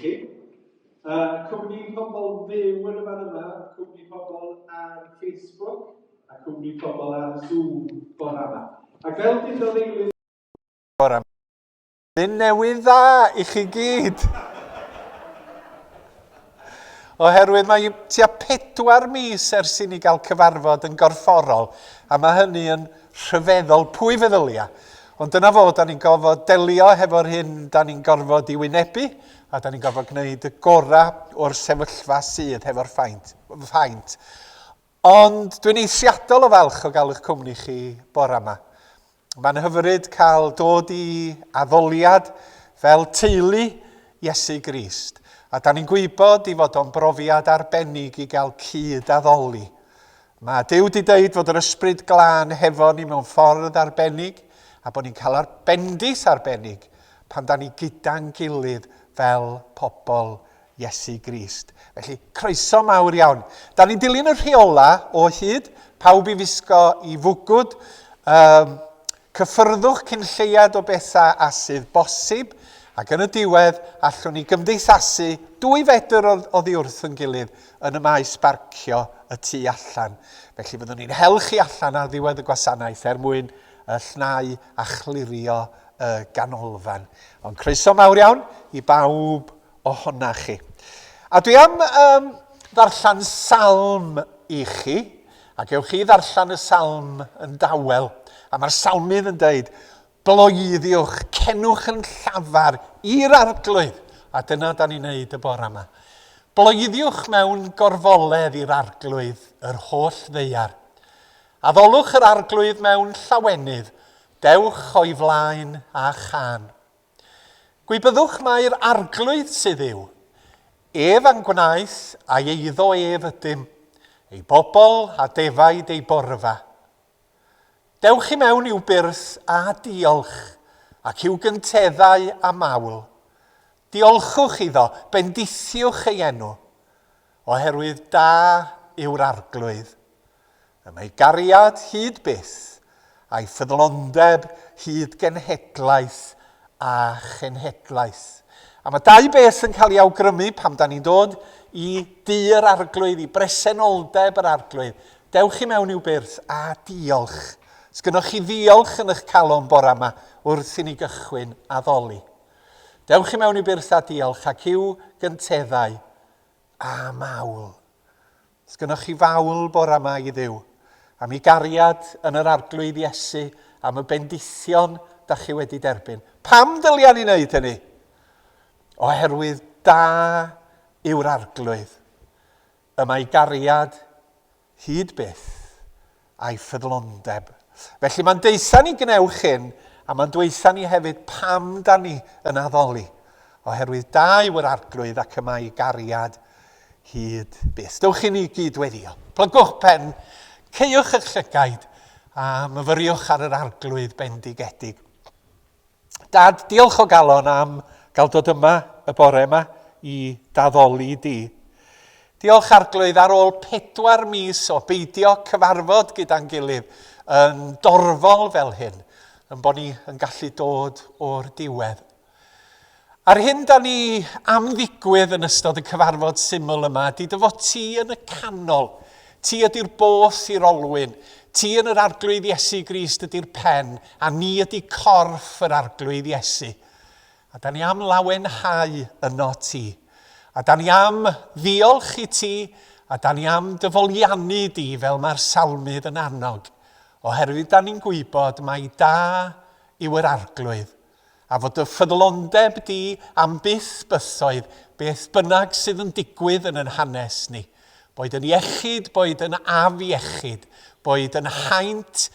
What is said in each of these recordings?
chi. Cwmni pobl fyw yn y fan yma, cwmni pobl ar Facebook, a cwmni pobl ar Zoom bore yma. Ac fel dydodd eilydd... Bore yma. Dyn newydd dda i chi gyd. Oherwydd mae tua 4 mis ers i ni gael cyfarfod yn gorfforol, a mae hynny yn rhyfeddol pwy feddylia. Ond dyna fod, da ni'n gorfod delio hefo'r hyn da ni'n gorfod i wynebu, a da ni'n gorfod gwneud y gorau o'r sefyllfa sydd hefo'r ffaint. Ond dwi'n eithriadol o falch o gael eich cwmni chi bore yma. Mae'n hyfryd cael dod i addoliad fel teulu Iesu Grist. A da ni'n gwybod i fod o'n brofiad arbennig i gael cyd addoli. Mae Duw wedi dweud fod yr ysbryd glân hefo ni mewn ffordd arbennig, a bod ni'n cael bendis arbennig pan da ni gyda'n gilydd fel pobl Iesu Grist. Felly, croeso mawr iawn. Da ni'n dilyn y rheola o hyd, pawb i fisgo i fwgwd, cyffyrddwch cyn lleiad o bethau a sydd bosib, ac yn y diwedd allwn ni gymdeithasu 2 fetr oddi wrth yn gilydd yn y maes barcio y tu allan. Felly fyddwn ni'n hel chi allan ar ddiwedd y gwasanaeth mwyn llnau a chlirio y ganolfan. Ond croeso mawr iawn i bawb ohona chi. A dwi am ddarllen salm i chi, ac ewch chi ddarllen y salm yn dawel. A mae'r salmydd yn dweud, bloeddiwch, cenwch yn llafar i'r arglwydd. A dyna da ni'n neud y bore yma. Bloeddiwch mewn gorfoledd i'r arglwydd, yr holl ddeiar. Addolwch yr arglwydd mewn llawenydd, dewch o'i flaen a chan. Gwybyddwch mae'r arglwydd sydd yw. Ef a'n gwnaeth a eiddo ef ydym, ei bobl a defaid ei borfa. Dewch i mewn i'w byrth a diolch, ac i'w gynteddau a mawl. Diolchwch iddo, bendithiwch ei enw, oherwydd da yw'r arglwydd. Y mae gariad hyd byth, a'i ffyddlondeb hyd genhedlaeth a chenhedlaeth. A mae 2 beth yn cael ei awgrymu pam da ni'n dod i dir arglwydd, i bresenoldeb yr arglwydd. Dewch i mewn i'w byrth a diolch. Sgynnoch chi ddiolch yn eich calon bore yma wrth i ni gychwyn addoli. Dewch i mewn i'w byrth a diolch ac i'w gynteddau a mawl. Sgynnoch chi fawl bore yma i Dduw. Am ei gariad yn yr arglwydd Iesu, am y bendithion da chi wedi derbyn. Pam dylian ni wneud hynny? Oherwydd da yw'r arglwydd. Y mae gariad hyd byth a'i ffyddlondeb. Felly mae'n deitha ni gnewch hyn, a mae'n dweitha ni hefyd pam da ni yn addoli. Oherwydd da yw'r arglwydd ac y mae gariad hyd byth. Dewch i ni gydweddio. Plygwch pen, ceiwch eich llygaid a myfyriwch ar yr arglwydd bendigedig. Dad, diolch o galon am gael dod yma y bore yma i daddoli di. Diolch arglwydd ar ôl 4 mis o beidio cyfarfod gyda'n gilydd yn dorfol fel hyn, yn bod ni yn gallu dod o'r diwedd. A'r hyn da ni am ddigwydd yn ystod y cyfarfod syml yma, di dyfo ti yn y canol. Ti ydy'r boss i'r olwyn. Ti yn yr arglwydd Iesu Grist ydy'r pen, a ni ydy corff yr arglwydd Iesu. A da ni am lawenhau yno ti. A da ni am ddiolch i ti, a da ni am dyfoliannu di fel mae'r salmydd yn annog. Oherwydd da ni'n gwybod mai da yw'r arglwydd, a fod y ffyddlondeb di am byth bythoedd, beth bynnag sydd yn digwydd yn hanes ni. Boed yn iechyd, boed yn afiechyd, boed yn haint,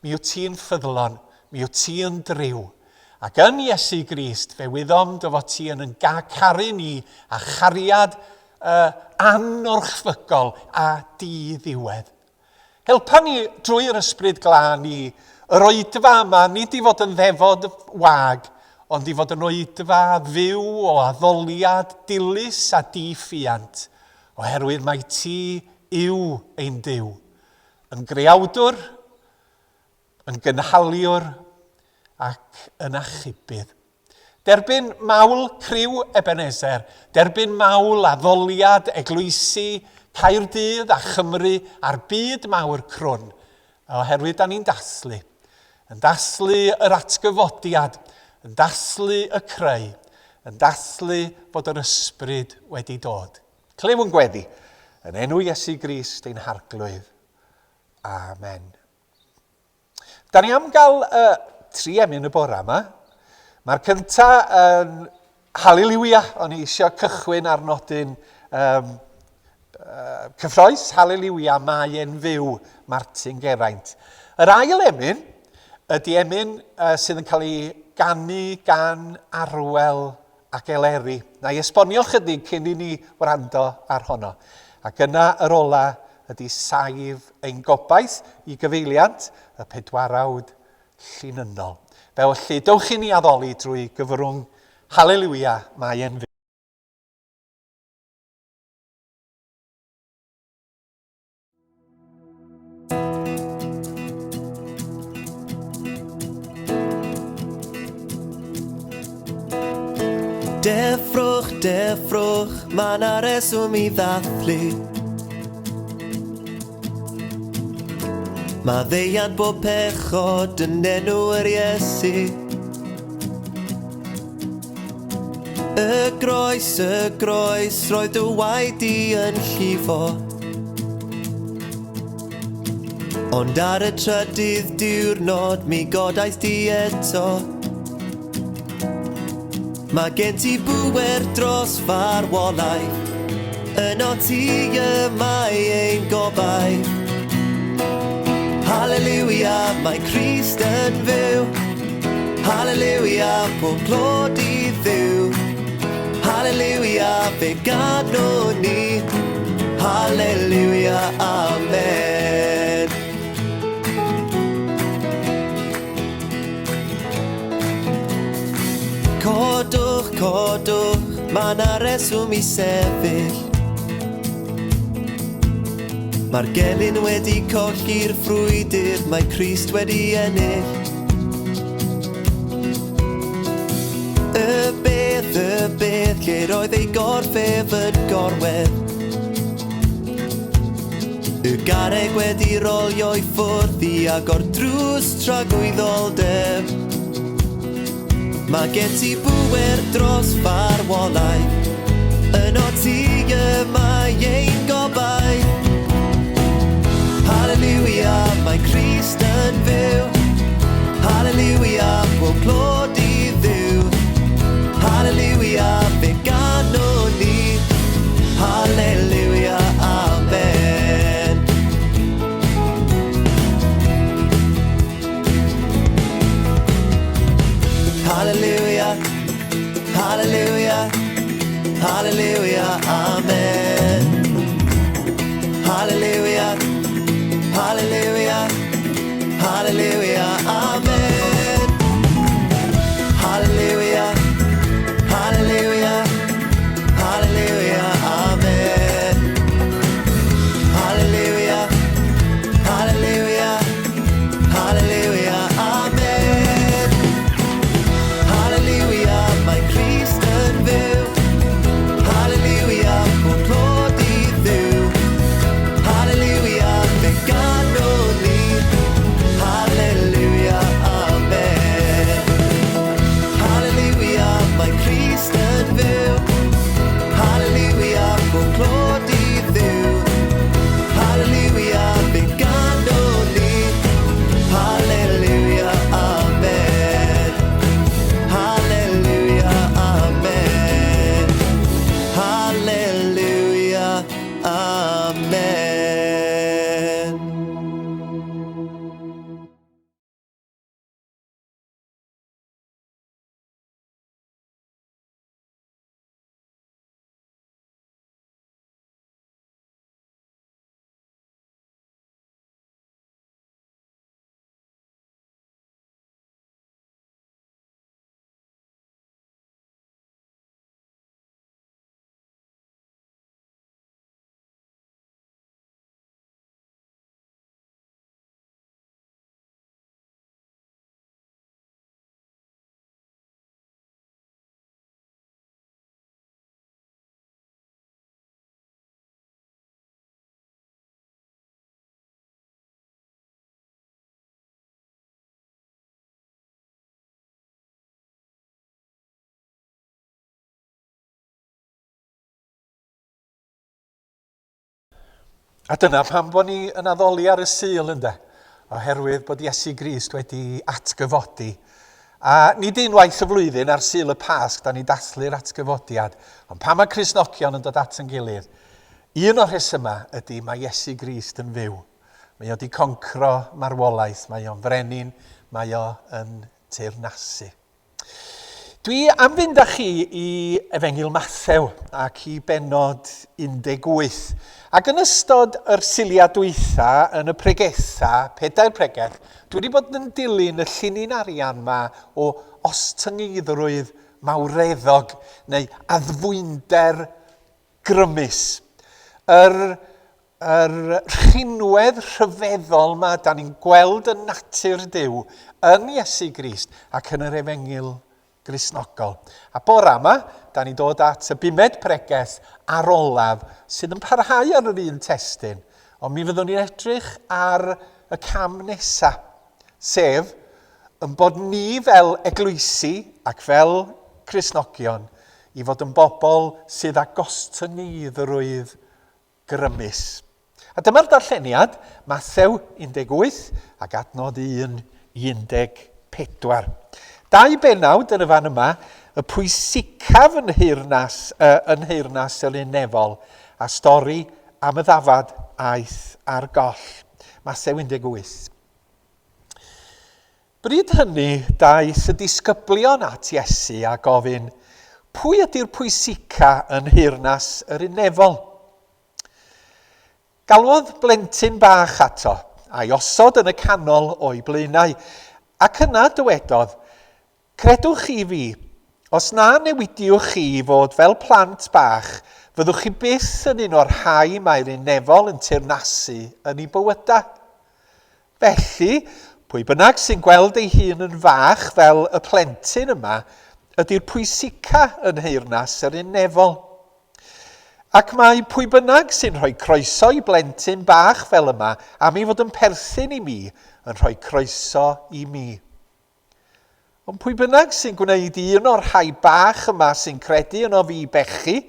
mi wyt ti'n ffyddlon, mi wyt ti yn driw. Ac yn Iesu Grist, fe wyddom dy fod ti yn caru ni a chariad anorchfygol a di-ddiwedd. Helpa ni drwy'r ysbryd glân i yr oedfa yma, nid i fod yn ddefod wag, ond i fod yn oedfa fyw o addoliad dilys a di-ffiant, oherwydd mae ti yw ein Duw, yn greawdwr, yn gynhaliwr ac yn achubydd. Derbyn mawl criw Ebeneser, derbyn mawl addoliad, eglwysi, Caerdydd a Chymru a'r byd mawr crwn, oherwydd da ni'n dathlu. Yn dathlu yr atgyfodiad, yn dathlu y creu, yn dathlu bod yr ysbryd wedi dod. Clyw yn gweddi, yn enw Iesu Grist ein harglwydd. Amen. Da ni am gael 3 emyn y bora yma. Mae'r cynta yn Hallelujah, o'n i eisiau cychwyn ar nodyn cyffroes, Hallelujah, mae e'n fyw, Martin Geraint. Yr ail emyn ydy emyn sydd yn cael ei ganu gan Arwel ac Eleri. Na i esbonio chydig cyn i ni wrando ar honno. Ac yna yr ola ydy saif ein gobaith i gyfeiliant y 4awd llinynol. Felly, dewch i ni addoli drwy gyfrwng Hallelujah, mae e'n fyw. Defrwch, mae 'na reswm i ddathlu. Mae ddeiad bob pechod yn enw yr Iesu. Y groes, roedd dy waed i yn llifo. Ond ar y trydydd diwrnod mi godaeth di eto. Mae gen ti bŵer dros farwolaeth, yno ti mae ein gobaith. Hallelujah, mae Crist yn fyw. Hallelujah, pob clod i ddiw. Hallelujah, fe gadw ni. Hallelujah, amen. Codwch, mae 'na reswm i sefyll. Mae'r gelyn wedi colli'r ffrwydr, mae Crist wedi ennill. Y beth, lle roedd ei gorffef yn gorwedd. Y garreg wedi rolio i ffwrdd i agor drws tragwyddoldeb. Mae gen ti bŵer dros farwolaeth, yno ti mae ein gobaith. Hallelujah, mae Crist yn fyw. Hallelujah, pob clod i ddiw. Hallelujah, fe gadw ni. Hallelujah, amen. Hallelujah, hallelujah, hallelujah, amen. Hallelujah, hallelujah, hallelujah, amen. Hallelujah, hallelujah, hallelujah, amen. Hallelujah, hallelujah, hallelujah, amen. Hallelujah, mae Crist yn fyw. Hallelujah, pob clod A dyna pam bod ni yn addoli ar y Sul ynde, oherwydd bod Iesu Grist wedi atgyfodi. A nid unwaith y flwyddyn ar Sul y Pasg, da ni dathlu'r atgyfodiad, ond pan mae Cristnogion yn dod at yn gilydd, un o'r rhesymau ydy mae Iesu Grist yn fyw. Mae o wedi concro marwolaeth, mae o'n frenin, mae o yn teyrnasu. Dwi am fynd â chi i Efengil Mathew ac i benod 18. Ac yn ystod yr siliad dwytha yn y pregetha, 4 pregeth, dwi wedi bod yn dilyn y llinyn arian yma o Ostyngeiddrwydd Mawreddog, neu addfwynder grymus. Yr rhinwedd rhyfeddol yma, da ni'n gweld y natur Duw yn Iesu Grist ac yn yr Efengil Cristnogol. A bora yma, da ni dod at y 5 pregeth ar olaf sydd yn parhau ar yr un testyn. Ond mi fyddwn ni'n edrych ar y cam nesaf, sef yn bod ni fel eglwysi ac fel Cristnogion i fod yn bobl sydd â gostyngiddrwydd grymus. A dyma'r darlleniad, Mathew 18 ac adnod 1 i 14. 2 benawd yn y fan yma, y pwysicaf yn heyrnas yr unefol, a stori am y ddafad aeth ar goll. Mathew 18. Bryd hynny, daeth y disgyblion at Iesu a gofyn, pwy ydy'r pwysica yn heyrnas yr unefol? Galwodd blentyn bach ato, a'i osod yn y canol o'i blaenau, ac yna dywedodd, credwch chi fi, os na newidiwch chi fod fel plant bach, fyddwch chi byth yn un o'r rhai mae'r unefol yn teyrnasu yn ei bywydau. Felly, pwy bynnag sy'n gweld ei hun yn fach fel y plentyn yma, ydy'r pwysica yn heyrnas yr unefol. Ac mae pwy bynnag sy'n rhoi croeso i blentyn bach fel yma, am ei fod yn perthyn i mi, yn rhoi croeso i mi. Ond pwy bynnag sy'n gwneud un o'r rhai bach yma sy'n credu yno fi bechu,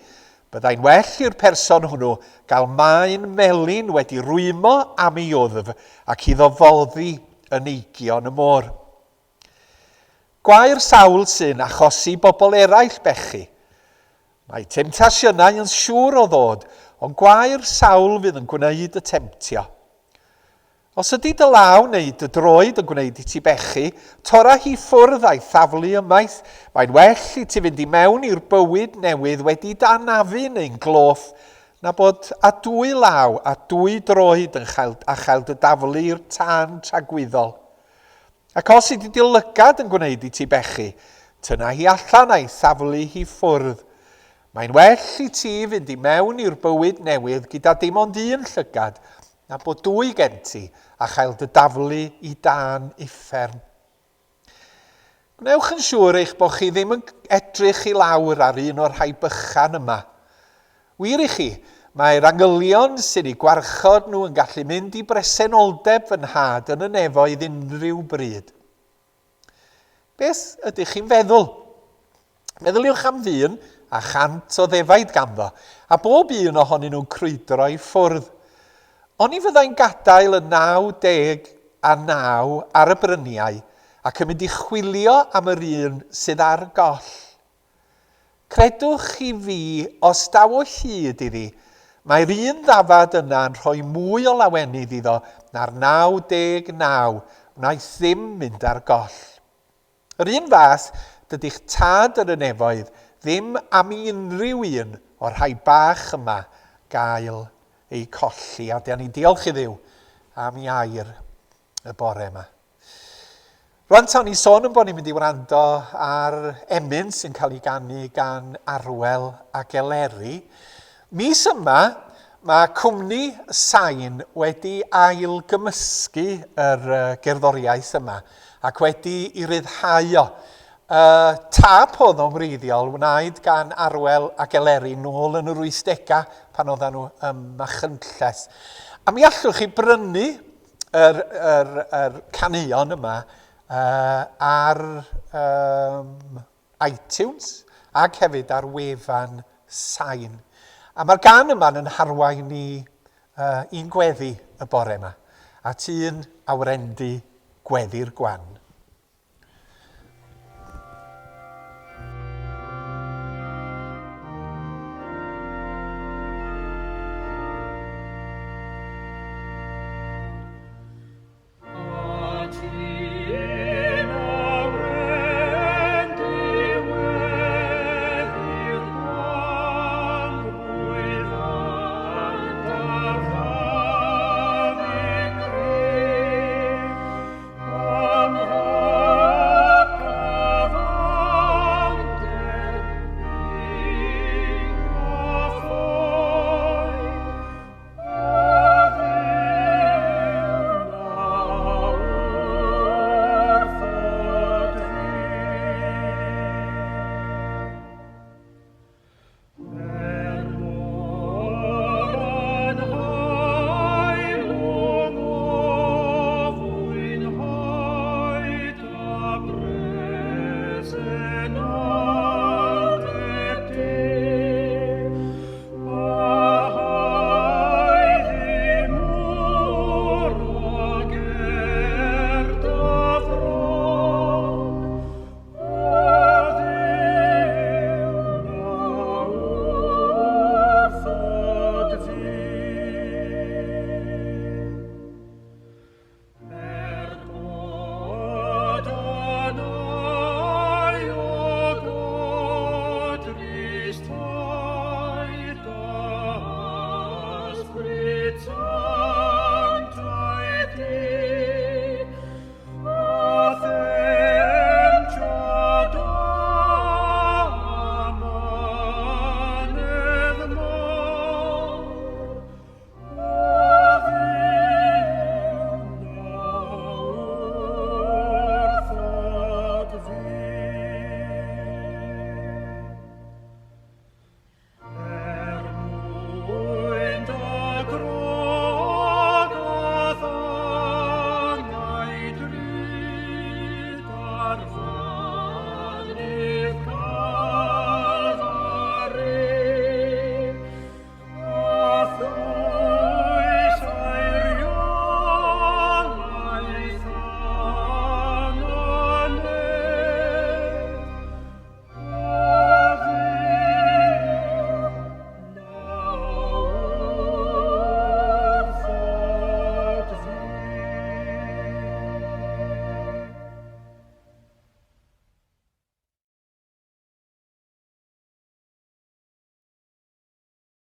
byddai'n well i'r person hwnnw gael maen melyn wedi rwymo am ei wddf ac iddo foddi yn eigion y môr. Gwair sawl sy'n achosi bobl eraill bechu. Mae temtasiynau yn siŵr o ddod, ond gwair sawl fydd yn gwneud y temtio. Os ydy dy law neu dy droed yn gwneud i ti bechu, tora hi ffwrdd a'i thaflu ymaith, mae'n well i ti fynd i mewn i'r bywyd newydd wedi danafu neu'n gloff, na bod a 2 law a 2 droed yn chael dy daflu i'r tân tragwyddol. Ac os ydy dy lygad yn gwneud i ti bechu, tyna hi allan a'i thaflu hi ffwrdd. Mae'n well i ti fynd i mewn i'r bywyd newydd gyda dim ond 1 llygad, na bod 2 gen ti a chael dy daflu i dan uffern. Gwnewch yn siŵr eich bod chi ddim yn edrych i lawr ar un o'r rhai bychan yma. Wir i chi, mae'r angylion sy'n ei gwarchod nhw yn gallu mynd i bresenoldeb fy nhad yn y nefoedd unrhyw bryd. Beth ydych chi'n feddwl? Meddyliwch am ddyn a chant o ddefaid ganddo, a bob un ohonyn nhw'n crwydro i ffwrdd. Oni fyddai'n gadael y 90 a 9 ar y bryniau ac yn mynd i chwilio am yr un sydd ar goll. Credwch chi fi, os daw o hyd iddi, mae'r un ddafad yna'n rhoi mwy o lawenydd iddo na'r 99, wnaeth ddim mynd ar goll. Yr un fath, dydych tad yr nefoedd ddim am unrhyw un o'r rhai bach yma gael ei colli, a da ni'n diolch i Dduw am ei air y bore yma. Rwan tawn ni sôn yn bod ni'n mynd i wrando ar emyn sy'n cael ei ganu gan Arwel ac Eleri. Mis yma, mae cwmni Sain wedi ailgymysgu yr gerddoriaeth yma ac wedi i ryddhau o. Tap oedd o'n wreiddiol wnaed gan Arwel ac Eleri nôl yn yr 80au pan oedden nhw Machynlleth. A mi allwch chi brynu yr caneuon yma ar iTunes ac hefyd ar wefan Sain. A mae'r gan yma'n yn harwain i un gweddi y bore yma, at un awrendi gweddi'r gwan.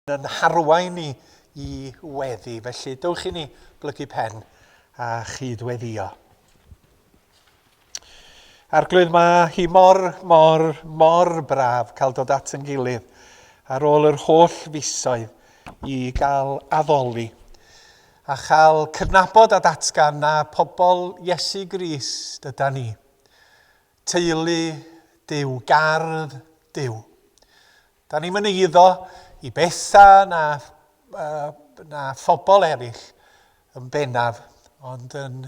Yn arwain ni i weddi, felly dewch i ni blygu pen a chydweddio. Arglwydd, mae hi mor braf cael dod at yn gilydd ar ôl yr holl fisoedd i gael addoli a chael cydnabod a datgan na pobl Iesu Grist yda ni. Teulu Duw, gardd Duw. Da ni'n mynd iddo i betha na phobl eraill yn bennaf, ond yn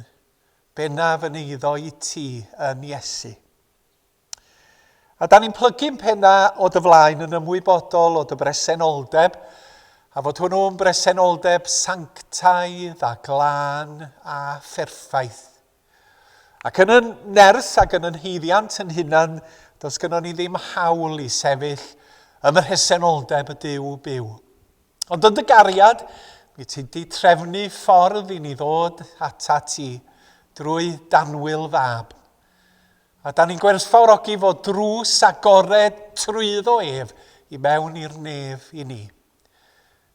bennaf yn iddo i ti yn Iesu. A da ni'n plygu'n penna o dy flaen yn ymwybodol o dy bresenoldeb, a fod hwnnw'n bresenoldeb sanctaidd a glân a pherffaith. Ac yn y nerth ac yn yn hyddiant yn hunan, does gynnon ni ddim hawl i sefyll ym mhresenoldeb y Duw byw. Ond yn dy gariad, mi ti di trefnu ffordd i ni ddod ata ti drwy danwyl fab. A da ni'n gwerthfawrogi fod drws agored trwyddo ef i mewn i'r nef i ni.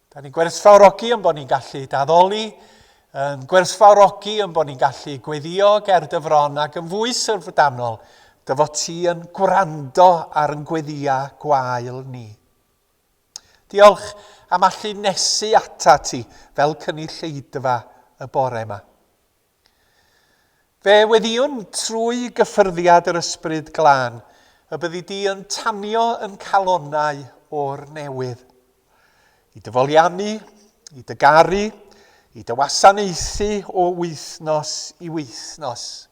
Da ni'n gwerthfawrogi yn bod ni'n gallu daddoli, yn gwerthfawrogi yn bod ni'n gallu gweddio ger dyfron ac yn fwy syrfdanol, dy fod ti yn gwrando ar yn gweddia gwael ni. Diolch am allu nesu ata ti fel cynulleidfa y bore yma. Fe weddiwn trwy gyffyrddiad yr ysbryd glân y byddi di yn tanio yn calonnau o'r newydd. I dyfoliannu, i dygaru, i dy wasanaethu o wythnos i wythnos.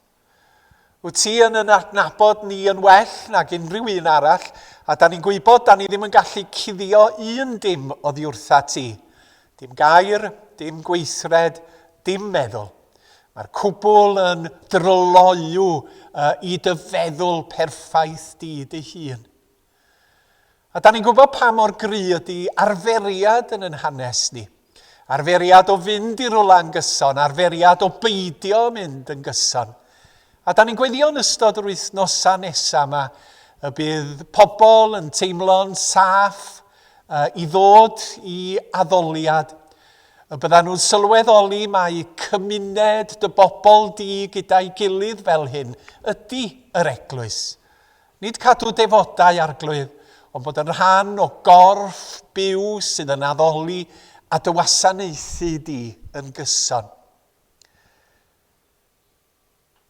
Wyt ti yn adnabod ni yn well nag unrhyw un arall, a da ni'n gwybod da ni ddim yn gallu cuddio un dim oddi wrtha ti. Dim gair, dim gweithred, dim meddwl. Mae'r cwbl yn dryloiw i dy feddwl perffaith di dy hun. A da ni'n gwybod pa mor gry ydi arferiad yn hanes ni. Arferiad o fynd i rwla yn gyson, arferiad o beidio mynd yn gyson. A da ni'n gweithio yn ystod yr wythnosa nesaf yma, y bydd pobl yn teimlo'n saff i ddod i addoliad. Y byddan nhw'n sylweddoli mae cymuned dy bobl di gyda'i gilydd fel hyn ydy yr eglwys. Nid cadw defodau arglwydd, ond bod yn rhan o gorff byw sydd yn addoli a dy wasanaethu di yn gyson.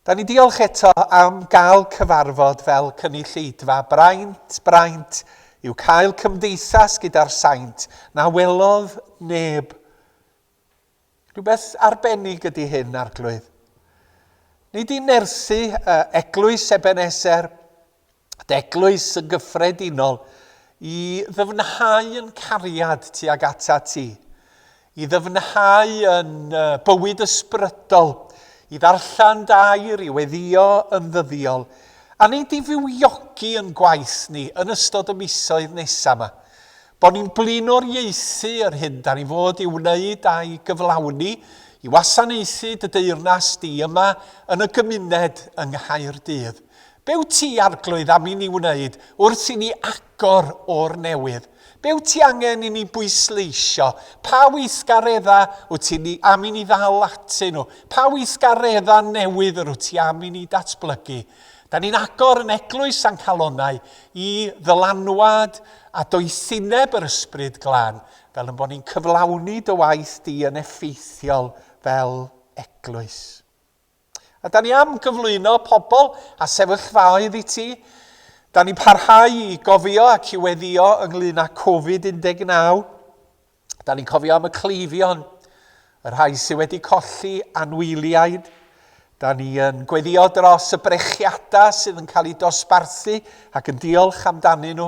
Da ni diolch eto am gael cyfarfod fel cynulleidfa braint yw cael cymdeithas gyda'r saint na welodd neb. Rhywbeth arbennig ydy hyn, arglwydd. Nid i nerthu eglwys Ebeneser, eglwys yn gyffredinol, i ddyfnhau yn cariad tuag ata ti, i ddyfnhau yn bywyd ysbrydol, i ddarllen dair, i weddio yn ddyddiol, a nid i fywiogi yn gwaith ni yn ystod y misoedd nesaf yma. Bod ni'n blinoreithu yr hyn da ni fod i wneud a'i gyflawni, i wasanaethu dy deyrnas di yma yn y gymuned yng Nghaerdydd. Be wyt ti arglwydd am i ni wneud wrth i ni agor o'r newydd? Be wyt ti angen i ni bwysleisio? Pa weithgareddau wyt ti am i ni ddal atyn nhw? Pa weithgareddau newydd wyt ti am i ni datblygu? Da ni'n agor yn eglwys San Calonnau i ddylanwad a doethineb yr ysbryd glân, fel yn bod ni'n cyflawni dy waith di yn effeithiol fel eglwys. A da ni am gyflwyno pobl a sefyllfaoedd i ti. Da ni'n parhau i gofio ac i weddio ynglyn â Covid-19. Da ni'n cofio am y cleifion, yr rhai sydd wedi colli anwyliaid. Da ni yn gweddio dros y brechiadau sydd yn cael eu dosbarthu ac yn diolch amdanyn nhw.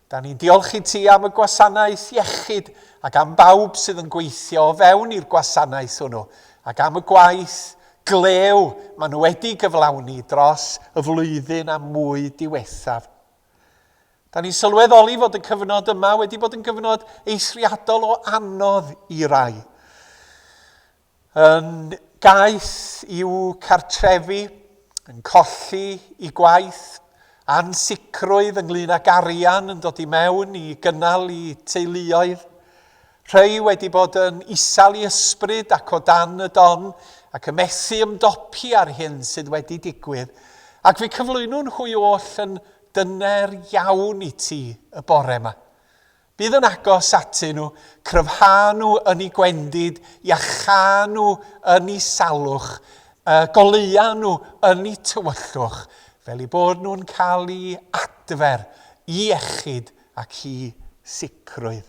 Da ni'n diolch i ti am y gwasanaeth iechyd ac am bawb sydd yn gweithio o fewn i'r gwasanaeth hwnnw ac am y gwaith glew maen nhw wedi gyflawni dros y flwyddyn a mwy diwethaf. Da ni'n sylweddoli fod y cyfnod yma wedi bod yn gyfnod eithriadol o anodd i rai. Yn gaeth i'w cartrefi, yn colli i gwaith, ansicrwydd ynglyn ag arian yn dod i mewn i gynnal i teuluoedd. Rhai wedi bod yn isal i ysbryd ac o dan y don ac ymethu ymdopi ar hyn sydd wedi digwydd. Ac fe cyflwynwn hwy oll yn dyner iawn i ti y bore yma. Bydd yn agos atyn nhw, cryfha nhw yn ei gwendid, iachau nhw yn ei salwch, goleuo nhw yn ei tywyllwch, fel i bod nhw'n cael ei adfer i iechyd ac i sicrwydd.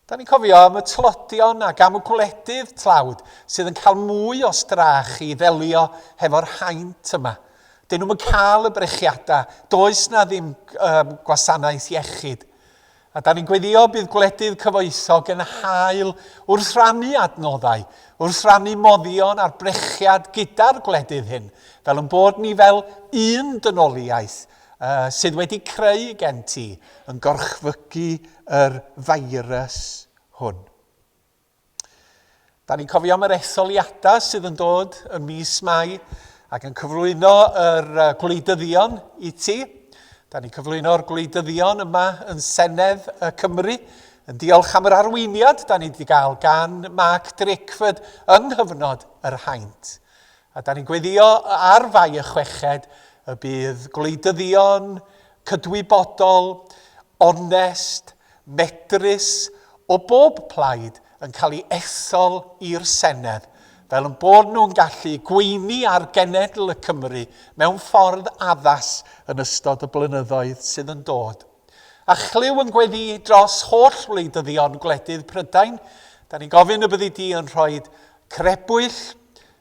Da ni'n cofio am y tlodion ac am y gwledydd tlawd sydd yn cael mwy o strach i ddelio hefo'r haint yma. Dyn nhw'n cael y brechiadau, does na ddim gwasanaeth iechyd. A da ni'n gweddio bydd gwledydd cyfoethog yn hael wrth rannu adnoddau, wrth rannu moddion a'r brechiad gyda'r gwledydd hyn, fel yn bod ni fel un dynoliaeth sydd wedi creu gen ti yn gorchfygu yr virus hwn. Da ni'n cofio am yr etholiadau sydd yn dod yn mis Mai ac yn cyflwyno yr gwleidyddion i ti. Da ni'n cyflwyno'r gwleidyddion yma yn Senedd Cymru, yn diolch am yr arweiniad da ni wedi cael gan Mark Drickford yng nghyfnod yr haint. A da ni'n gweddio ar fai y chweched y bydd gwleidyddion cydwybodol, onest, medrus o bob plaid yn cael ei ethol i'r Senedd, fel yn bod nhw'n gallu gweini ar genedl y Cymru mewn ffordd addas yn ystod y blynyddoedd sydd yn dod. A chlyw yn gweddi dros holl wleidyddion gwledydd Prydain, da ni'n gofyn y byddi di yn rhoi crebwyll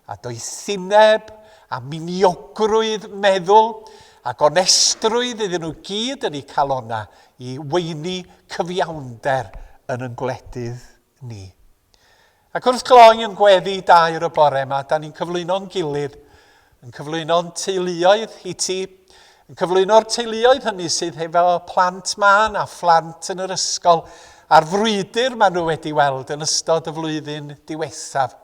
a doethineb a miniogrwydd meddwl ac onestrwydd iddyn nhw gyd yn eu calonna i weini cyfiawnder yn gwledydd ni. Ac wrth gloi yn gweddi dair y bore yma, da ni'n cyflwyno'n gilydd, yn cyflwyno'n teuluoedd i ti, yn cyflwyno'r teuluoedd hynny sydd hefo plant man a phlant yn yr ysgol, a'r frwydr maen nhw wedi weld yn ystod y flwyddyn diwethaf.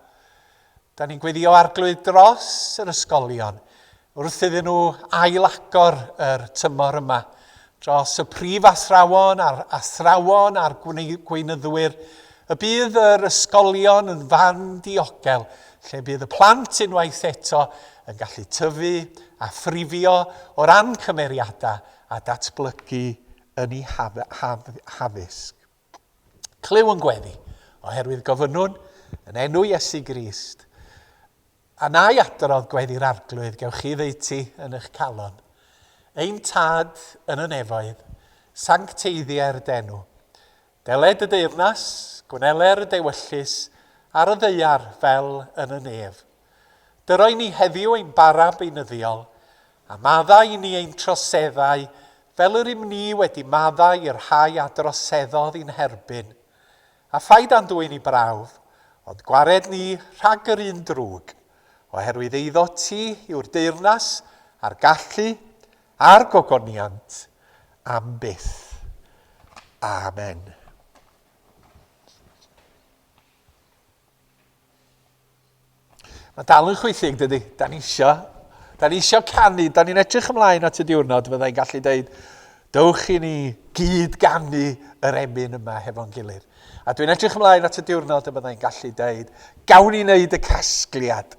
Da ni'n gweddio arglwydd dros yr ysgolion, wrth iddyn nhw ailagor yr tymor yma, dros y prif athrawon a'r gweinyddwyr, y bydd yr ysgolion yn fan diogel, lle bydd y plant unwaith eto yn gallu tyfu a ffrifio o ran cymeriadau a datblygu yn ei haddysg. Cliw yn gweddi, oherwydd gofynnwn yn enw Iesu Grist, a na i adrodd gweddi'r arglwydd, gewch chi ddeiti yn eich calon. Ein tad yn y nefoedd, sancteiddio'r denw. Deled y deyrnas, gwyneler y dewyllus, ar y ddeiar fel yn y nef. Dyroi ni heddiw ein bara beunyddiol, a maddau ni ein troseddau, fel yr ni wedi maddau i'r rhai a droseddodd i'n herbyn. A phaid andwyn i brawf, ond gwared ni rhag yr un drwg, oherwydd eiddo ti yw'r deyrnas, a'r gallu, a'r gogoniant, am byth. Amen. Mae dal yn chwythig, dydy. Da ni isio canu, da ni'n edrych ymlaen at y diwrnod, fyddai'n gallu dweud, dowch i ni gyd ganu yr emyn yma hefo'n gilydd. A dwi'n edrych ymlaen at y diwrnod y byddai'n gallu dweud, gawn ni wneud y casgliad.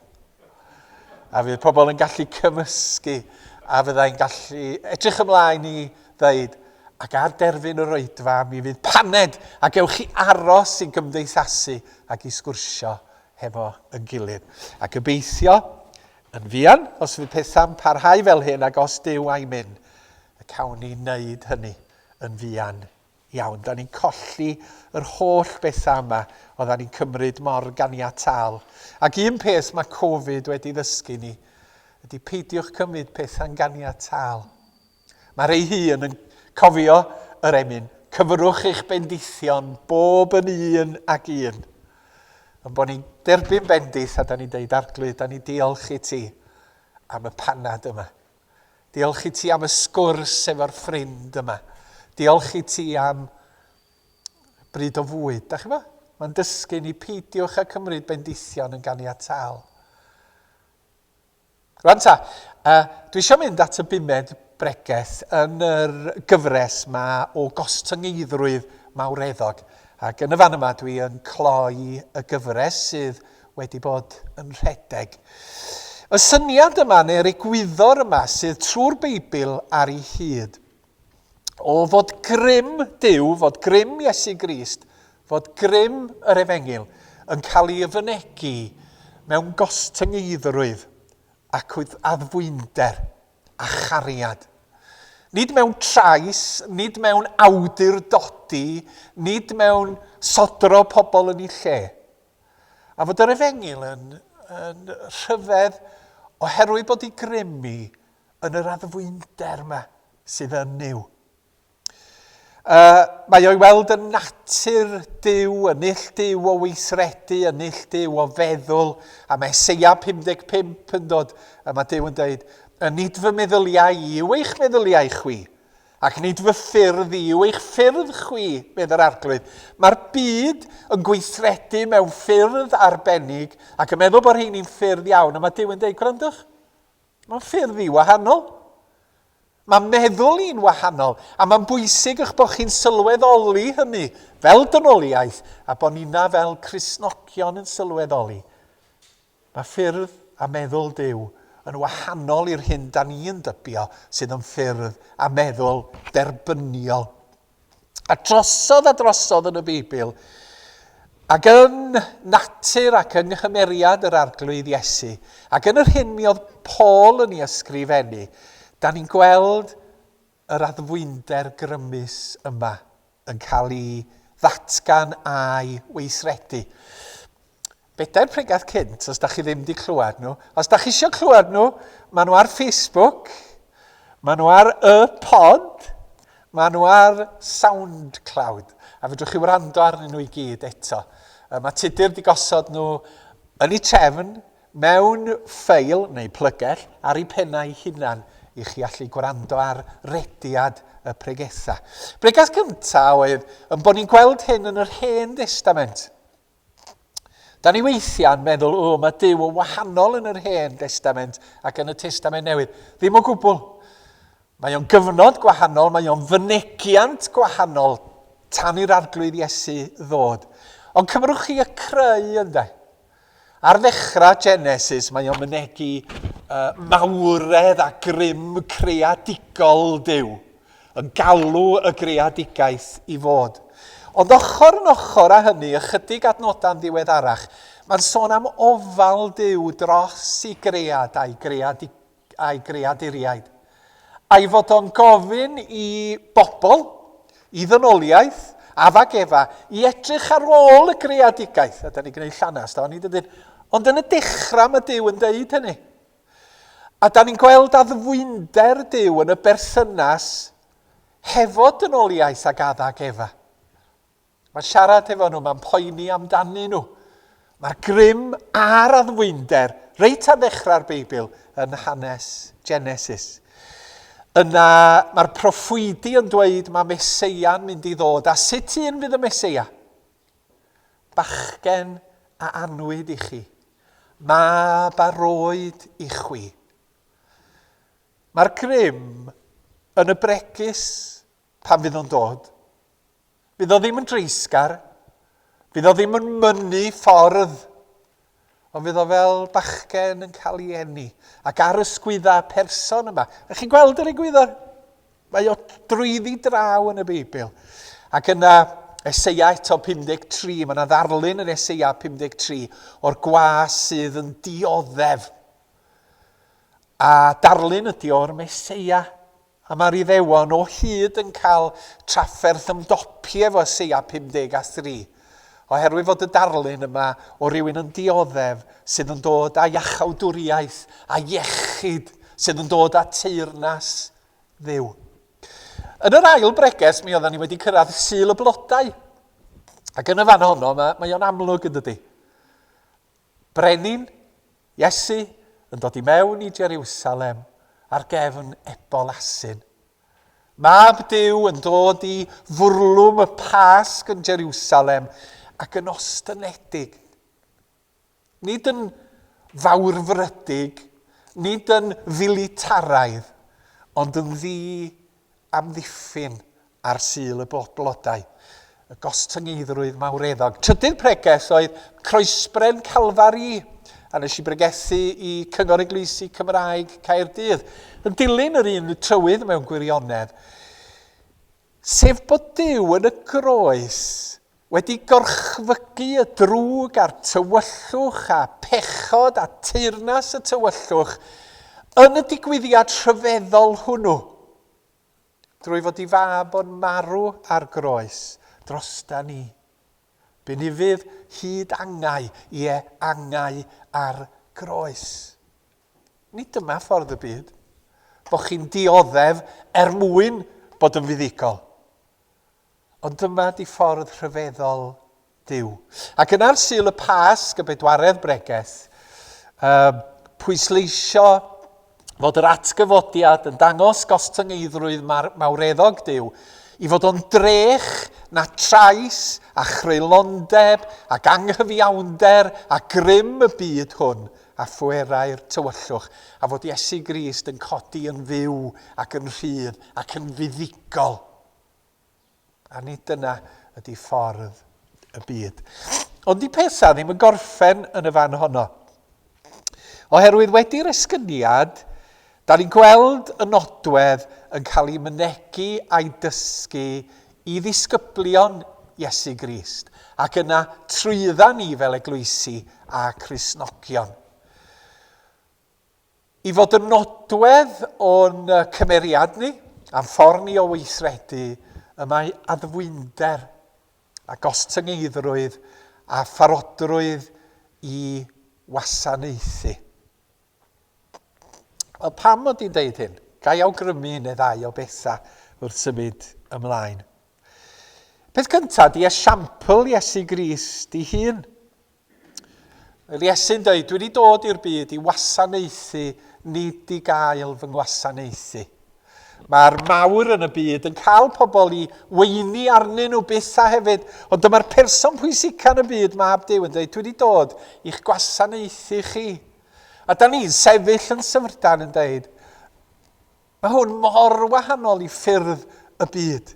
A fydd pobl yn gallu cymysgu, a fyddai'n gallu edrych ymlaen i dweud, ac ar derfyn yr oedfa, mi fydd paned, a gewch chi aros i gymdeithasu ac i sgwrsio hefo yn gilydd. A gobeithio yn fuan, os fydd pethau'n parhau fel hyn, ac os Duw a'i mynd, y cawn ni wneud hynny yn fuan iawn. Da ni'n colli yr holl bethau yma, oedden ni'n cymryd mor ganiataol. Ac un peth mae Covid wedi ddysgu ni, ydy peidiwch cymryd pethau'n ganiataol. Mae rei hun yn cofio yr emyn, cyfrwch eich bendithion bob yn un ac un. Yn bod ni'n derbyn bendith a da ni'n deud arglwydd, da ni'n diolch i ti am y panad yma. Diolch i ti am y sgwrs efo'r ffrind yma. Diolch i ti am bryd o fwyd. Da chi bo? Mae'n dysgu ni peidiwch a cymryd bendithion yn ganiataol. Rwan ta, dwi eisiau mynd at y bumed bregeth yn yr gyfres yma o Ostyngeiddrwydd Mawreddog. Ac yn y fan yma dwi yn cloi y gyfres sydd wedi bod yn rhedeg. Y syniad yma neu'r egwyddor yma sydd trwy'r Beibl ar ei hyd o fod grym Duw, fod grym Iesu Grist, fod grym yr Efengil yn cael ei yfynegu mewn gostyngeidrwydd ac addfwynder a chariad. Nid mewn trais, nid mewn awdurdodi, nid mewn sodro pobl yn ei lle. A fod yr Efengil yn rhyfedd oherwydd bod ei grymu yn yr addfwynder yma sydd yn niw. Mae o'i weld yn natur Duw, yn ill Duw o weithredu, yn ill Duw o feddwl, a mae Eseia 55 yn dod, a mae Duw yn dweud, nid fy meddyliau i yw eich meddyliau chwi, ac nid fy ffyrdd i yw eich ffyrdd chwi, bydd yr arglwydd. Mae'r byd yn gweithredu mewn ffyrdd arbennig, ac yn meddwl bod rhain i'n ffyrdd iawn, a mae Duw yn dweud, gwrandwch, mae'n ffyrdd i wahanol. Mae'n meddwl i'n wahanol, a mae'n bwysig eich bod chi'n sylweddoli hynny fel dynoliaeth, a bod ni'na fel Cristnogion yn sylweddoli. Mae ffyrdd a meddwl Duw yn wahanol i'r hyn da ni'n dybio sydd yn ffyrdd a meddwl derbyniol. A drosodd yn y Beibl, ac yn natur ac yn chymeriad yr arglwydd Iesu, ac yn yr hyn mi oedd Paul yn ei ysgrifennu, da ni'n gweld yr addfwynder grymus yma yn cael ei ddatgan a'i weithredu. Bedair pregath cynt, os da chi ddim wedi clywed nhw. Os da chi eisiau clywed nhw, maen nhw ar Facebook, maen nhw ar y pod, maen nhw ar SoundCloud. A fedrwch chi wrando arnyn nhw i gyd eto. Mae tudur di gosod nhw yn eu trefn mewn ffeil neu plygell ar eu pennau hunan i chi allu gwrando ar rediad y pregetha. Bregas cyntaf oedd yn bod ni'n gweld hyn yn yr Hen Testament. Da ni weithiau'n meddwl, mae Duw yn wahanol yn yr Hen Testament ac yn y Testament Newydd. Ddim o gwbl. Mae o'n gyfnod gwahanol, mae o'n fynegiant gwahanol tan i'r arglwydd Iesu ddod. Ond cymrwch chi y creu ynde. Ar ddechrau Genesis mae o'n mynegu mawredd a grym creadigol Duw, yn galw y greadigaeth i fod. Ond ochr yn ochr â hynny, ychydig adnodau'n ddiweddarach, mae'n sôn am ofal Duw dros i gread a'i greaduriaid. A'i fod o'n gofyn i bobl, i ddynoliaeth, afag Efa, i edrych ar ôl y greadigaeth. A da ni gwneud llanas, da ni dydyn. Ond yn y dechrau mae Duw yn deud hynny. A da ni'n gweld addfwynder Duw yn y berthynas hefo dynoliaeth ag addag Efa. Mae'n siarad efo nhw, mae'n poeni amdani nhw. Mae'r grym a'r addfwynder reit ar ddechrau'r Beibl yn hanes Genesis. Yna mae'r proffwydi yn dweud mae Meseia'n mynd i ddod. A sut un fydd y Meseia? Bachgen a anwyd i chi. Mab a roed i chwi. Mae'r grym yn y bregus pan fydd o'n dod. Fydd o ddim yn dreisgar, fydd o ddim yn mynnu ffordd, ond fydd o fel bachgen yn cael ei eni. Ac ar ysgwydda person yma. Ych chi'n gweld yr egwyddor? Mae o drwyddi draw yn y Beibl. Ac yna Eseia eto 53, mae yna ddarlun yn Eseia 53 o'r gwas sydd yn dioddef. A darlun ydi o'r Meseia. A mae'r Iddewon o hyd yn cael trafferth ymdopi efo Eseia 53. Oherwydd fod y darlun yma o rywun yn dioddef sydd yn dod â iachawdwriaeth a iechyd, sydd yn dod â teyrnas Dduw. Yn yr ail breges mi oedden ni wedi cyrraedd Sul y Blodau. Ac yn y fan honno mae o'n amlwg yn dydi. Brenin Iesu yn dod i mewn i Jerusalem ar gefn ebol asyn. Mab Duw yn dod i fwrlwm y Pasg yn Jerusalem ac yn ostynedig. Nid yn fawrfrydig, nid yn filitaraidd, ond yn ddi amddiffyn ar Sul y Blodau. Y Ostyngeiddrwydd Mawreddog. Trydydd preges oedd croesbren Calfari. A nes i pregethu i Cyngor Eglwysi Cymraeg Caerdydd. Yn dilyn yr un trywydd mewn gwirionedd. Sef bod Duw yn y groes wedi gorchfygu y drwg a'r tywyllwch a pechod a teyrnas y tywyllwch yn y digwyddiad rhyfeddol hwnnw. Drwy fod i fab o'n marw ar groes drosta ni. Benifydd hyd angau i angau ar groes. Nid dyma ffordd y byd. Bo chi'n dioddef mwyn bod yn fuddigol. Ond dyma di ffordd rhyfeddol Duw. Ac yn ar Sul y Pasg, y bedwaredd breges, pwysleisio fod yr atgyfodiad yn dangos Ostyngeiddrwydd Mawreddog Duw i fod o'n drech na trais a chreulondeb ac anghyfiawnder a grym y byd hwn a phwerau'r tywyllwch a fod Iesu Grist yn codi yn fyw ac yn rhydd ac yn fuddigol. A nid dyna ydy ffordd y byd. Ond di pesa ddim yn gorffen yn y fan honno. Oherwydd wedi'r esgyniad, da ni'n gweld y nodwedd yn cael ei mynegu a'i dysgu i ddisgyblion Iesu Grist ac yna trwydda ni fel eglwysi a Cristnogion. I fod yn nodwedd o'n cymeriad ni a'n ffordd ni o weithredu y mae addfwynder ac ostyngeiddrwydd a pharodrwydd i wasanaethu. Wel, pam mod i'n deud hyn? Gai awgrymu neu ddau o bethau wrth symud ymlaen. Peth cyntaf, di esiampl Iesu Grist ei hun. Yr Iesu'n dweud, dwi wedi dod i'r byd i wasanaethu, nid i gael fy ngwasanaethu. Mae'r mawr yn y byd yn cael pobl i weini arnyn nhw byth a hefyd, ond dyma'r person pwysica yn y byd, Mab Duw, yn dweud, dwi wedi dod i'ch gwasanaethu chi. A da ni'n sefyll yn Syfrdan yn dweud, mae hwn mor wahanol i ffyrdd y byd.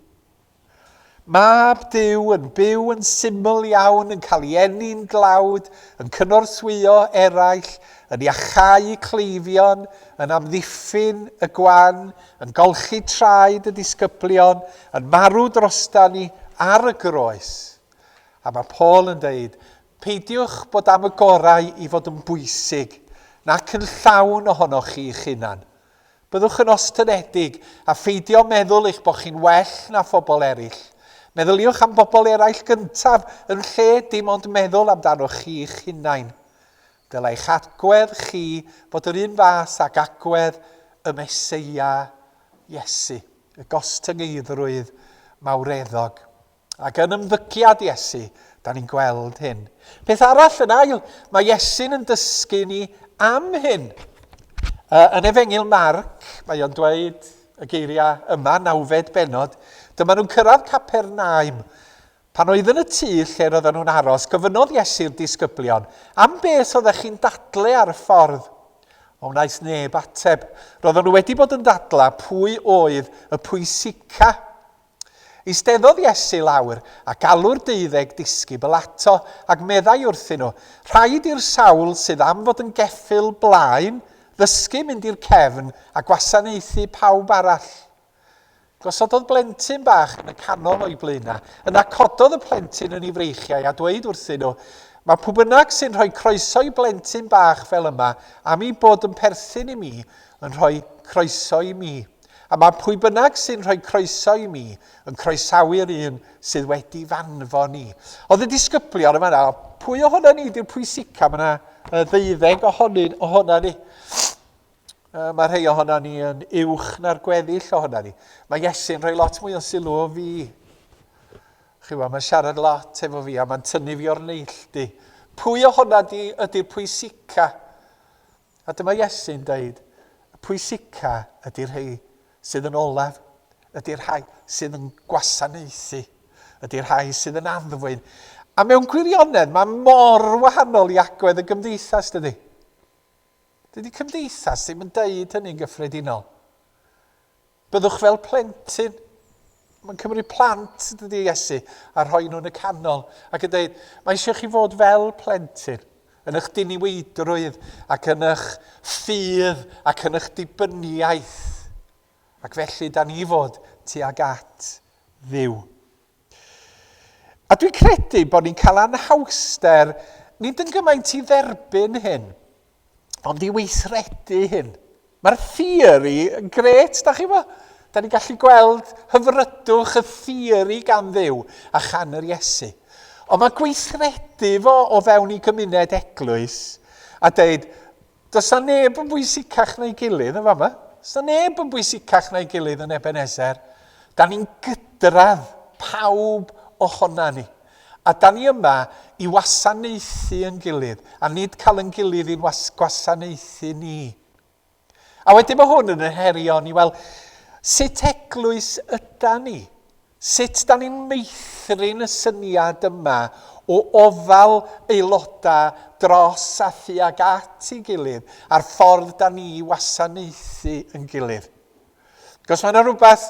Mab Duw yn byw yn syml iawn, yn cael ei eni'n glawd, yn cynorthwyo eraill, yn iachau cleifion, yn amddiffyn y gwan, yn golchi traed y disgyblion, yn marw drostan ni ar y groes. A mae Paul yn dweud, peidiwch bod am y gorau i fod yn bwysig, nac yn llawn ohonoch chi eich hunan. Byddwch yn ostynedig a pheidio meddwl eich bod chi'n well na phobl eraill. Meddyliwch am bobl eraill gyntaf yn lle dim ond meddwl amdanoch chi eich hunain. Dylai'ch agwedd chi fod yr un fath ag agwedd y Meseia Iesu, y Ostyngeiddrwydd Mawreddog. Ac yn ymddygiad Iesu, da ni'n gweld hyn. Peth arall yn ail, mae Iesu'n yn dysgu ni am hyn. Yn Efengil Marc, mae o'n dweud y geiriau yma, 9 bennod, dyma nhw'n cyrraedd Capernaum. Pan oedd yn y tŷ lle roedden nhw'n aros, gofynodd Iesu'r disgyblion, am beth oeddech chi'n dadlau ar y ffordd? O wnaeth neb ateb. Roedden nhw wedi bod yn dadlau pwy oedd y pwysica. Eisteddodd Iesu lawr a galw'r 12 disgybl ato ac meddai wrthyn nhw, rhaid i'r sawl sydd am fod yn geffyl blaen, ddysgu mynd i'r cefn a gwasanaethu pawb arall. Gosododd blentyn bach yn y canol o'i blaena, yna cododd y plentyn yn ei freichiau a dweud wrthyn nhw, mae pwy bynnag sy'n rhoi croeso i blentyn bach fel yma, am ei bod yn perthyn i mi, yn rhoi croeso i mi. A mae pwy bynnag sy'n rhoi croeso i mi, yn croesawu'r un sydd wedi fanfon ni. Oedd y disgyblion yma, pwy ohono ni di'r pwysica, mae yna 12 ohono ni. Mae rhai ohono ni yn uwch na'r gweddill ohono ni. Mae Iesu'n rhoi lot mwy o sylw o fi. Mae'n siarad lot efo fi a mae'n tynnu fi o'r neilltu. Pwy ohono ni ydy'r pwysica? A dyma Iesu'n dweud, y pwysica ydy'r rhai sydd yn olaf, ydy'r rhai sydd yn gwasanaethu, ydy'r rhai sydd yn addfwyn. A mewn gwirionedd, mae mor wahanol i agwedd y gymdeithas, dydy. Dydy cymdeithas ddim yn deud hynny'n gyffredinol. Byddwch fel plentyn. Mae'n cymryd plant, dydy Iesu, a rhoi nhw'n y canol. Ac yn dweud, mae eisiau chi fod fel plentyn, yn eich diniweidrwydd, ac yn eich ffydd, ac yn eich dibyniaeth. Ac felly, da ni fod tuag at Dduw. A dwi'n credu bod ni'n cael anhawster, nid yn gymaint i dderbyn hyn, ond i weithredu hyn. Mae'r theori yn gret, da chi fo? Da ni'n gallu gweld hyfrydwch y theori gan Dduw a chan yr Iesu. Ond mae gweithredu fo o fewn i gymuned eglwys a dweud, does na neb yn bwysicach na'i gilydd yn fama? Does na neb yn bwysicach na'i gilydd yn Ebeneser? Da ni'n gydradd pawb ohona ni. A da ni yma i wasanaethu yn gilydd, a nid cael yn gilydd i'n gwasanaethu ni. A wedyn mae hwn yn herio ni, wel, sut eglwys yda ni? Sut da ni'n meithrin y syniad yma o ofal aelodau dros a thuag at ei gilydd, a'r ffordd da ni i wasanaethu yn gilydd? Cos mae yna rhywbeth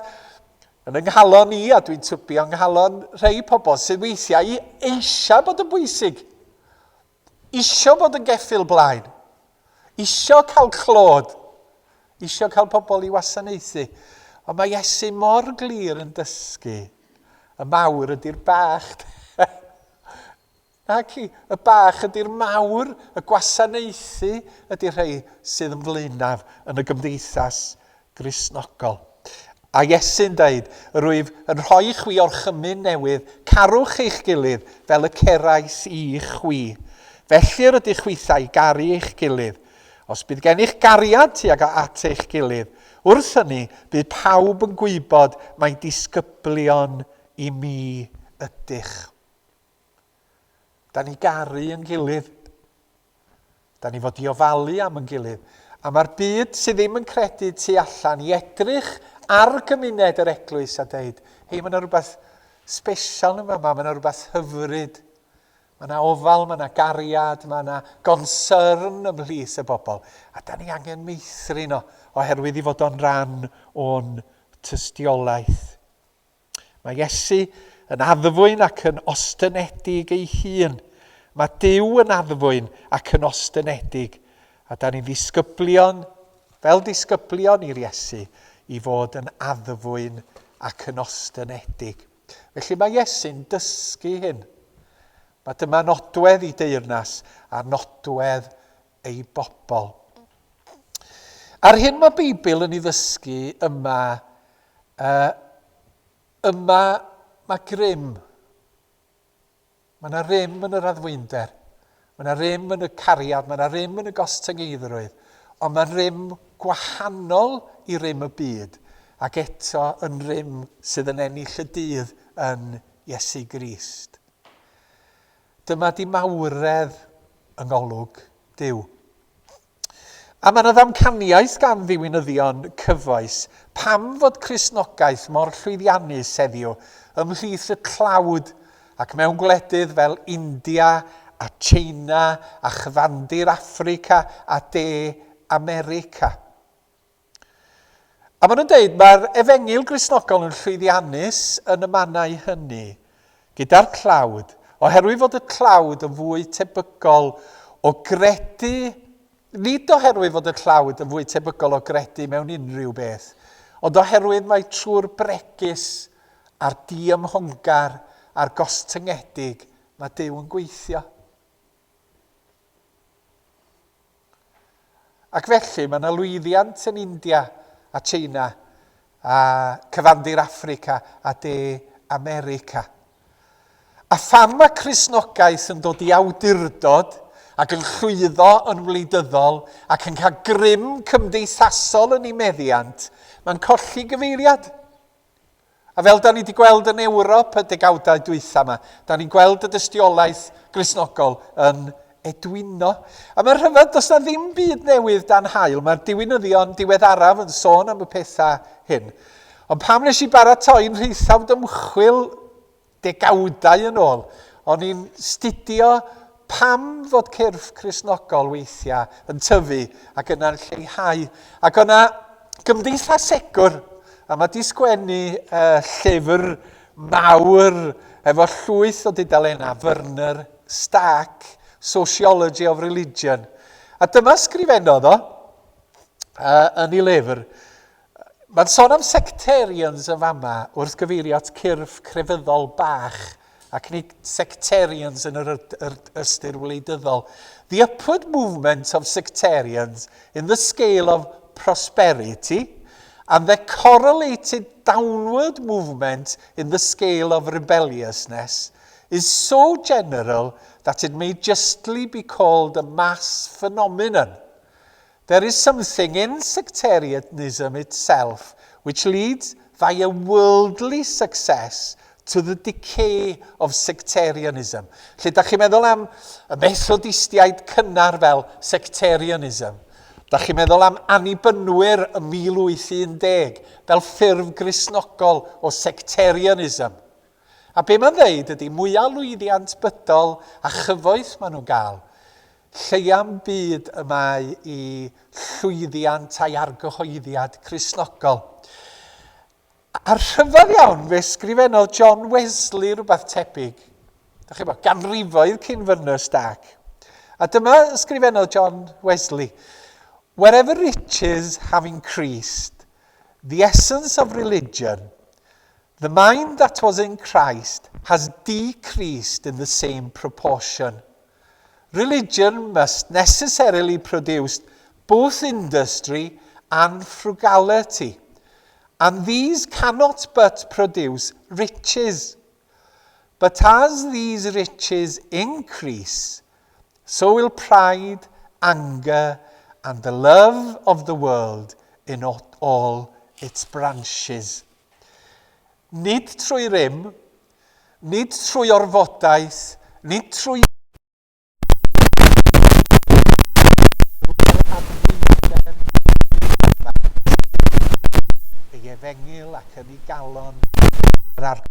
yn ynghalon ni, a dwi'n tybio ynghalon rhai pobl sydd weithiau eisiau bod yn bwysig, eisiau bod yn geffyl blaen, eisiau cael clod, eisiau cael pobl i wasanaethu. Ond mae Iesu mor glir yn dysgu, y mawr ydy'r bach. Naci, y bach ydy'r mawr, y gwasanaethu ydy'r rhai sydd yn flaenaf yn y gymdeithas Cristnogol. A Iesu'n dweud, rwyf yn rhoi chwi o'r chymyn newydd, carwch eich gilydd fel y cerais i chwi. Felly rydych chwithau garu eich gilydd. Os bydd gennych gariad tuag at eich gilydd, wrth hynny bydd pawb yn gwybod mae disgyblion i mi ydych. Da ni garu yn gilydd. Da ni fod i ofalu am yn gilydd. A mae'r byd sydd ddim yn credu tu allan i edrych ar gymuned yr eglwys a dweud, hei, mae yna rhywbeth special yma, mae yna rhywbeth hyfryd. Mae yna ofal, mae yna gariad, mae yna concern ymhlith y bobl. A da ni angen meithrin o, oherwydd i fod o'n ran o'n tystiolaeth. Mae Iesu yn addfwyn ac yn ostyngedig ei hun. Mae Duw yn addfwyn ac yn ostyngedig. A da ni ddisgyblion, fel disgyblion i'r Iesu, i fod yn addfwyn ac yn ostyngedig. Felly mae Iesu'n dysgu hyn. Mae dyma nodwedd ei deyrnas a nodwedd ei bobl. A'r hyn mae Beibl yn ei ddysgu mae grym. Mae yna rym yn yr addfwynder. Mae yna rym yn y cariad, mae yna rym yn y Ostyngeiddrwydd, ond mae rym gwahanol i rym y byd, ac eto yn rym sydd yn ennill y dydd yn Iesu Grist. Dyma di mawredd yng ngolwg Duw. A mae yna ddamcaniaeth gan ddiwinyddion cyfoes pam fod Cristnogaeth mor llwyddiannus heddiw ymhlith y clawd ac mewn gwledydd fel India a China a chyfandir Affrica a de America. A maen nhw'n dweud mae'r efengyl Cristnogol yn llwyddiannus yn y mannau hynny gyda'r clawd, oherwydd fod y clawd yn fwy tebygol o gredu, nid oherwydd fod y clawd yn fwy tebygol o gredu mewn unrhyw beth, ond oherwydd mae trwy'r bregus a'r diymhongar a'r gostyngedig mae Duw yn gweithio. Ac felly mae yna lwyddiant yn India a China a cyfandir Affrica a de America. A pham mae Cristnogaeth yn dod i awdurdod ac yn llwyddo yn wleidyddol ac yn cael grym cymdeithasol yn ei meddiant, mae'n colli gyfeiriad. A fel da ni wedi gweld yn Ewrop y degawdau dwytha yma, da ni'n gweld y dystiolaeth Cristnogol yn edwyno. A mae'r rhyfedd, does na ddim byd newydd dan hael. Mae'r diwinyddion diweddaraf yn sôn am y pethau hyn. Ond pam nes i baratoi'n rheithawd ymchwil degawdau yn ôl, o'n i'n studio pam fod cyrff Cristnogol weithiau yn tyfu ac yna'n lleihau. Ac o'na gymdeithas egwr, a mae di sgwennu llyfr mawr efo llwyth o dudalennau, Werner Stark, Sociology of Religion. A dyma sgrifennodd o yn ei lyfr. Mae'n sôn am sectarians yn fama wrth gyfeirio at cyrff crefyddol bach ac nid sectarians yn yr ystyr wleidyddol. The upward movement of sectarians in the scale of prosperity and the correlated downward movement in the scale of rebelliousness is so general that it may justly be called a mass phenomenon. There is something in sectarianism itself which leads via worldly success to the decay of sectarianism. Lle da chi'n meddwl am y Methodistiaid cynnar fel sectarianism. Da chi'n meddwl am annibynwyr y 1810 fel ffurf Cristnogol o sectarianism. A be mae'n dweud ydy mwyaf lwyddiant bydol a chyfoeth maen nhw'n gael, lleiam byd yma i llwyddiant a'i argyhoeddiad Cristnogol. A'r rhyfedd iawn fe sgrifennodd John Wesley rhywbeth tebyg. Da chi bod, ganrifoedd cyn Werner Stark. A dyma sgrifennodd John Wesley. Wherever riches have increased, the essence of religion, the mind that was in Christ, has decreased in the same proportion. Religion must necessarily produce both industry and frugality, and these cannot but produce riches. But as these riches increase, so will pride, anger, and the love of the world in all its branches. Nid trwy rym, nid trwy orfodaeth, nid trwy ei efengil ac yn ei galon yr ar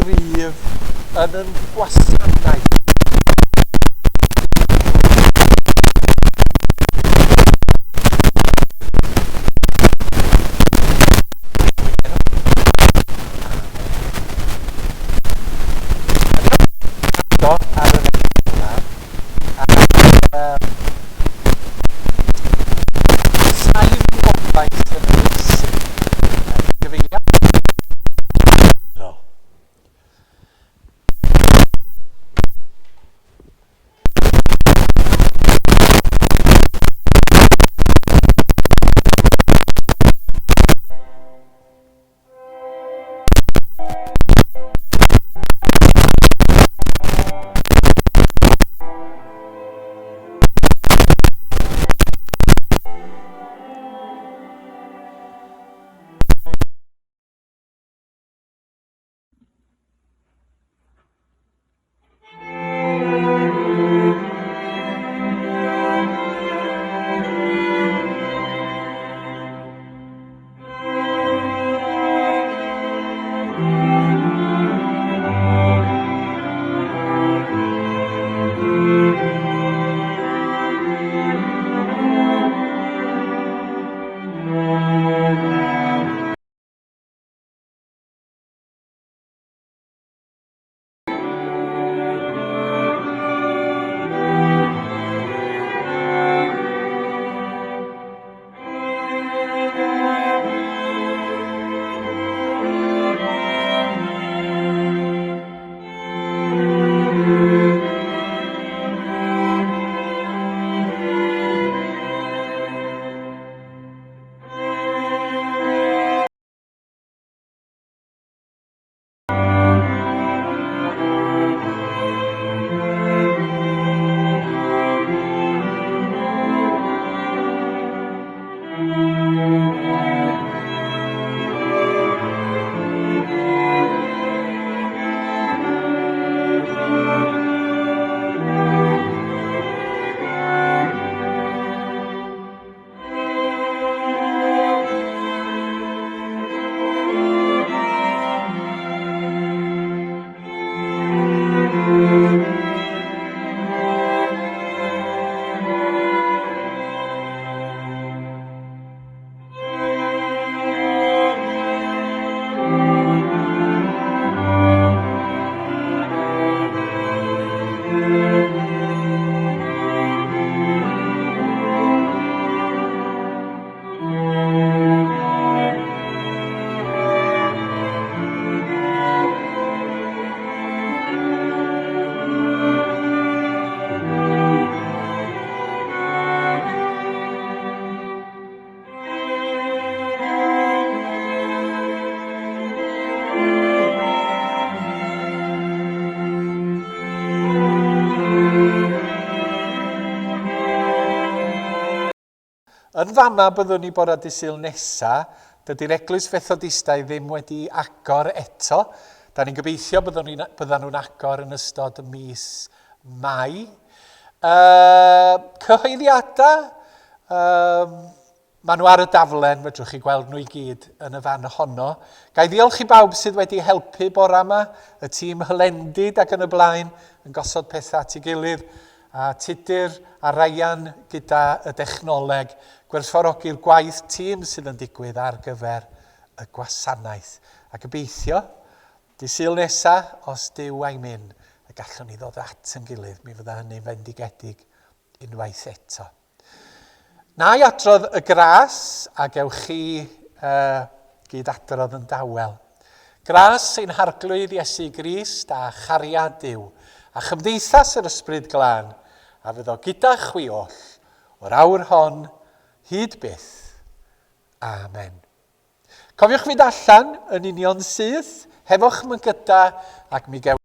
gryf yn yn gwasanaeth. Ar yr yna, saif gobaith yn y gyfeiriad. Yn fama byddwn ni bore dydd Sul nesa, dydy'r Eglwys Fethodistaidd ddim wedi agor eto. Da ni'n gobeithio byddan nhw'n agor yn ystod y mis Mai. Cyhoeddiadau, maen nhw ar y daflen, fedrwch chi gweld nhw i gyd yn y fan honno. Gai ddiolch i bawb sydd wedi helpu bore yma, y tîm hylendid ac yn y blaen, yn gosod pethau at ei gilydd, a Tudur a Ryan gyda y dechnoleg, gwerthfawrogi'r gwaith tîm sydd yn digwydd ar gyfer y gwasanaeth. A gobeithio, dydd Sul nesa, os Duw a'i mynd, a gallwn ni ddod at yn gilydd. Mi fydda hynny'n fendigedig unwaith eto. Na i adrodd y gras a gewch chi gyd adrodd yn dawel. Gras ein harglwydd Iesu Grist a chariad Duw a chymdeithas yr ysbryd glân a fydd o gyda chwi oll o'r awr hon hyd byth. Amen. Cofiwch fynd allan yn union syth, hefo'ch mygyda ac mi gewch